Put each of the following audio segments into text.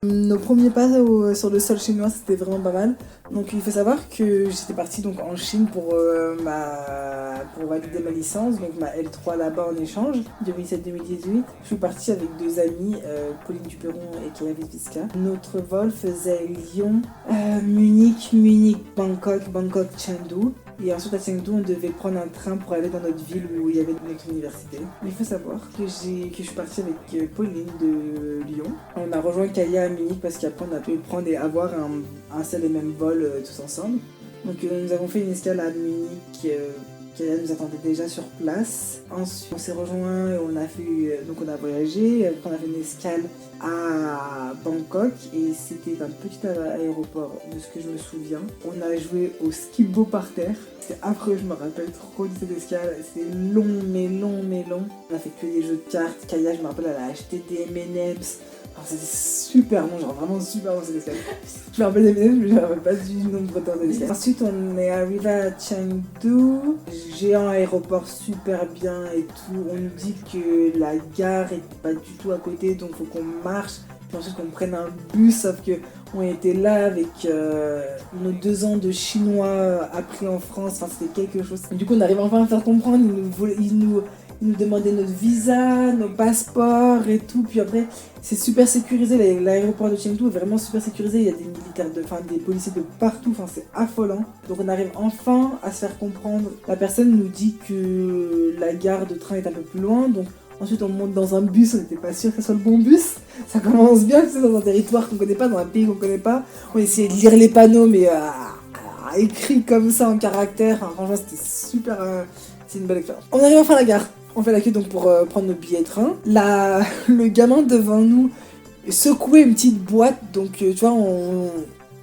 Nos premiers pas sur le sol chinois, c'était vraiment pas mal. Donc il faut savoir que j'étais partie donc en Chine pour valider ma licence, donc ma L3 là-bas en échange, 2017-2018. Je suis partie avec deux amis, Pauline Duperon et Kaya Viska. Notre vol faisait Lyon, Munich, Bangkok, Chengdu. Et ensuite à Chengdu, on devait prendre un train pour aller dans notre ville où il y avait notre université. Mais il faut savoir que je suis partie avec Pauline de Lyon. On a rejoint Kaya à Munich parce qu'après on a pu prendre et avoir un seul et même vol tous ensemble. Donc nous avons fait une escale à Munich. Kaya nous attendait déjà sur place. Ensuite on s'est rejoint et on a voyagé. Après on a fait une escale à Bangkok et c'était un petit aéroport de ce que je me souviens. On a joué au skip-bo par terre. C'était affreux, je me rappelle trop de cette escale. C'était long. On a fait que des jeux de cartes. Kaya, je me rappelle, elle a acheté des M&M's. C'était super bon, genre vraiment super bon cette escale. Je me rappelle des M&M's, mais je me rappelle pas du nombre d'heures de l'escale. Ensuite, on est arrivé à Chengdu. Géant aéroport super bien et tout. On nous dit que la gare est pas du tout à côté, donc faut qu'on marche. Puis ensuite qu'on prenne un bus, sauf que on était là avec nos 2 ans de chinois appris en France. Enfin, c'était quelque chose. Du coup, on arrive enfin à faire comprendre. Ils nous demandaient notre visa, nos passeports et tout. Puis après, c'est super sécurisé. L'aéroport de Chengdu est vraiment super sécurisé. Il y a des militaires, des policiers de partout. Enfin, c'est affolant. Donc on arrive enfin à se faire comprendre. La personne nous dit que la gare de train est un peu plus loin. Donc ensuite, on monte dans un bus. On n'était pas sûr que ce soit le bon bus. Ça commence bien, c'est dans un territoire qu'on connaît pas, dans un pays qu'on connaît pas. On essayait de lire les panneaux, mais écrit comme ça en caractère. Enfin, franchement, c'était super. C'est une belle expérience. On arrive enfin à la gare. On fait la queue donc pour prendre notre billet de train. Le gamin devant nous secouait une petite boîte, donc tu vois,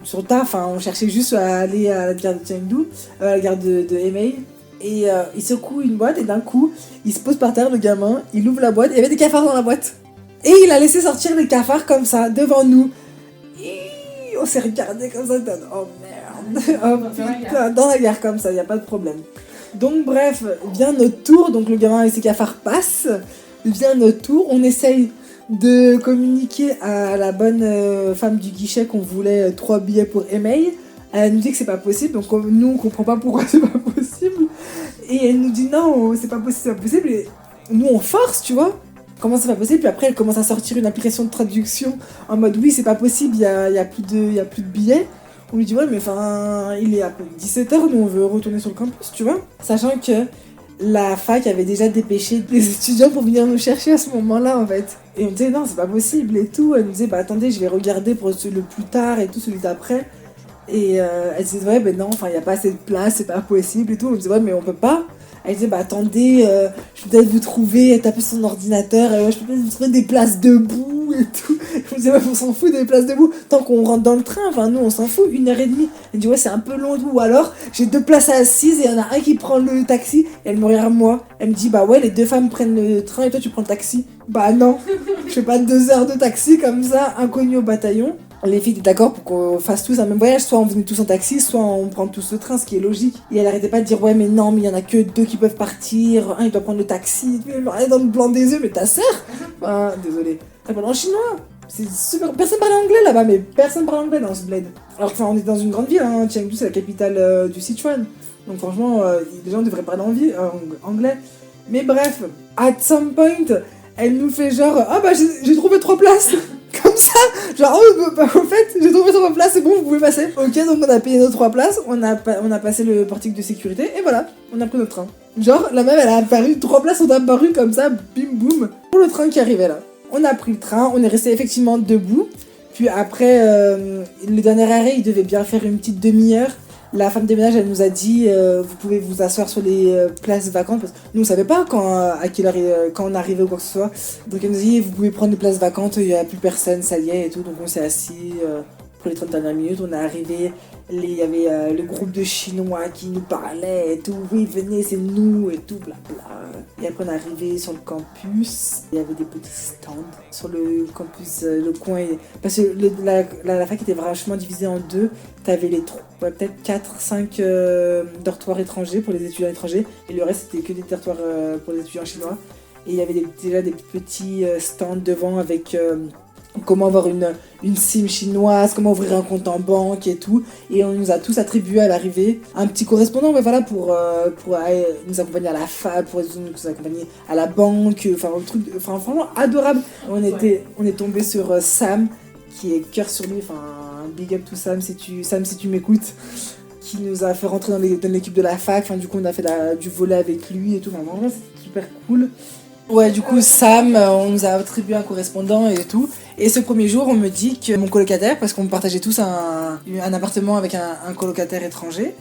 sur le taf, on cherchait juste à aller à la gare de Chengdu, à la gare de Hemei. Et il secoue une boîte et d'un coup, il se pose par terre, le gamin, il ouvre la boîte, il y avait des cafards dans la boîte. Et il a laissé sortir les cafards comme ça, devant nous. Et on s'est regardé comme ça, oh merde, oh putain, dans la gare comme ça, il n'y a pas de problème. Donc bref, vient notre tour, donc le gamin avec ses cafards passe, vient notre tour, on essaye de communiquer à la bonne femme du guichet qu'on voulait 3 billets pour Hemei. Elle nous dit que c'est pas possible, donc nous on comprend pas pourquoi c'est pas possible. Et elle nous dit non, c'est pas possible, et nous on force, tu vois. Comment c'est pas possible? Puis après elle commence à sortir une application de traduction en mode oui c'est pas possible, il y a plus de billets. On lui dit ouais mais enfin il est à peu de 17h, nous on veut retourner sur le campus, tu vois. Sachant que la fac avait déjà dépêché des étudiants pour venir nous chercher à ce moment-là en fait. Et on disait non c'est pas possible et tout. Elle nous disait bah attendez je vais regarder pour le plus tard et tout, celui d'après. Et elle disait ouais ben non enfin il n'y a pas assez de place, c'est pas possible et tout. On disait ouais mais on peut pas. Elle disait bah attendez je peux peut-être vous trouver, elle tapait son ordinateur, je peux peut-être vous trouver des places debout et tout. Je me disais ouais on s'en fout des places debout, tant qu'on rentre dans le train, enfin nous on s'en fout, 1h30. Elle dit ouais c'est un peu long et tout, ou alors j'ai 2 places assises et il y en a un qui prend le taxi, et elle me regarde moi, elle me dit bah ouais les 2 femmes prennent le train et toi tu prends le taxi. Bah non, je fais pas 2 heures de taxi comme ça, inconnu au bataillon. Les filles étaient d'accord pour qu'on fasse tous un même voyage, soit on venait tous en taxi, soit on prend tous le train, ce qui est logique. Et elle arrêtait pas de dire ouais mais non mais il y en a que 2 qui peuvent partir, un il doit prendre le taxi, elle me regardait dans le blanc des yeux, mais ta sœur désolée. Elle parle en chinois, c'est super, personne parlait anglais là-bas, mais personne parlait anglais dans ce bled. Alors on est dans une grande ville, Chengdu c'est la capitale du Sichuan, donc franchement les gens devraient parler anglais. Mais bref, at some point, elle nous fait genre ah bah j'ai trouvé 3 places. Comme ça, genre, en fait, j'ai trouvé 3 places, c'est bon, vous pouvez passer. Ok, donc on a payé nos 3 places, on a passé le portique de sécurité, et voilà, on a pris notre train. Genre, la meuf, elle a apparu, 3 places sont apparues comme ça, bim boum, pour le train qui arrivait là. On a pris le train, on est resté effectivement debout, puis après, le dernier arrêt, il devait bien faire une petite demi-heure. La femme de ménage, elle nous a dit vous pouvez vous asseoir sur les places vacantes, parce que nous on savait pas à quelle heure quand on arrivait ou quoi que ce soit. Donc elle nous a dit vous pouvez prendre des places vacantes, il y a plus personne, ça y est et tout. Donc on s'est assis pour les 30 dernières minutes. On est arrivé, il y avait le groupe de Chinois qui nous parlait et tout, oui venez c'est nous et tout blabla. Et après on est arrivé sur le campus, il y avait des petits stands sur le campus, le coin, parce que la fac était vachement divisée en 2. T'avais les peut-être 4-5 dortoirs étrangers pour les étudiants étrangers, et le reste c'était que des dortoirs pour les étudiants chinois. Et il y avait déjà des petits stands devant avec comment avoir une SIM chinoise, comment ouvrir un compte en banque et tout. Et on nous a tous attribué à l'arrivée un petit correspondant, mais voilà, pour nous accompagner à la fac, pour nous accompagner à la banque, enfin, un truc, enfin, vraiment adorable. On est tombé sur Sam, qui est cœur sur lui, enfin, big up to Sam si tu m'écoutes, qui nous a fait rentrer dans l'équipe de la fac. Enfin, du coup, on a fait du volley avec lui et tout. Enfin, vraiment, c'était super cool. Ouais, du coup, Sam, on nous a attribué un correspondant et tout. Et ce premier jour, on me dit que mon colocataire, parce qu'on partageait tous un appartement avec un colocataire étranger,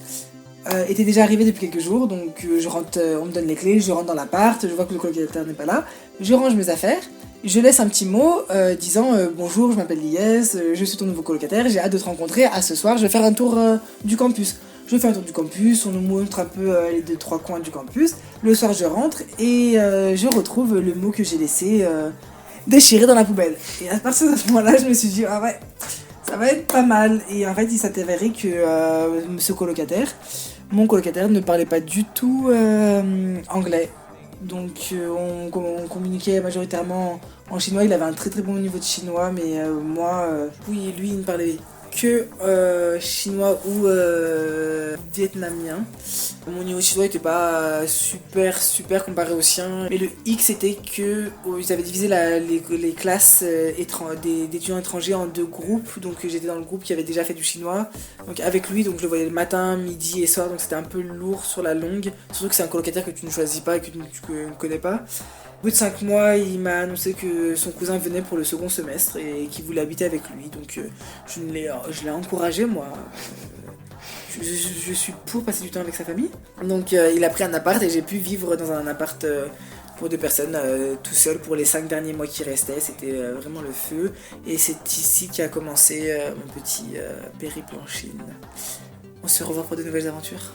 était déjà arrivé depuis quelques jours. Donc, je rentre, on me donne les clés, je rentre dans l'appart, je vois que le colocataire n'est pas là. Je range mes affaires, je laisse un petit mot disant bonjour, je m'appelle Lies, je suis ton nouveau colocataire, j'ai hâte de te rencontrer. À ce soir, je vais faire un tour du campus. Je fais un tour du campus, on nous montre un peu les 2-3 coins du campus. Le soir, je rentre et je retrouve le mot que j'ai laissé déchiré dans la poubelle. Et à partir de ce moment-là, je me suis dit, ah ouais, ça va être pas mal. Et en fait, il s'est avéré que mon colocataire ne parlait pas du tout anglais. Donc on communiquait majoritairement en chinois. Il avait un très très bon niveau de chinois, mais moi, oui, lui, il ne parlait que chinois ou vietnamien. Mon niveau de chinois n'était pas super comparé au sien. Mais le hic, c'était que ils avaient divisé les classes d'étudiants étrangers en 2 groupes. Donc j'étais dans le groupe qui avait déjà fait du chinois. Donc avec lui, donc je le voyais le matin, midi et soir. Donc c'était un peu lourd sur la longue. Surtout que c'est un colocataire que tu ne choisis pas et que tu ne connais pas. Au bout de 5 mois, il m'a annoncé que son cousin venait pour le second semestre et qu'il voulait habiter avec lui. Donc je l'ai encouragé, moi. Je suis pour passer du temps avec sa famille. Donc il a pris un appart et j'ai pu vivre dans un appart pour 2 personnes tout seul pour les 5 derniers mois qui restaient. C'était vraiment le feu. Et c'est ici qu'a commencé mon petit périple en Chine. On se revoit pour de nouvelles aventures.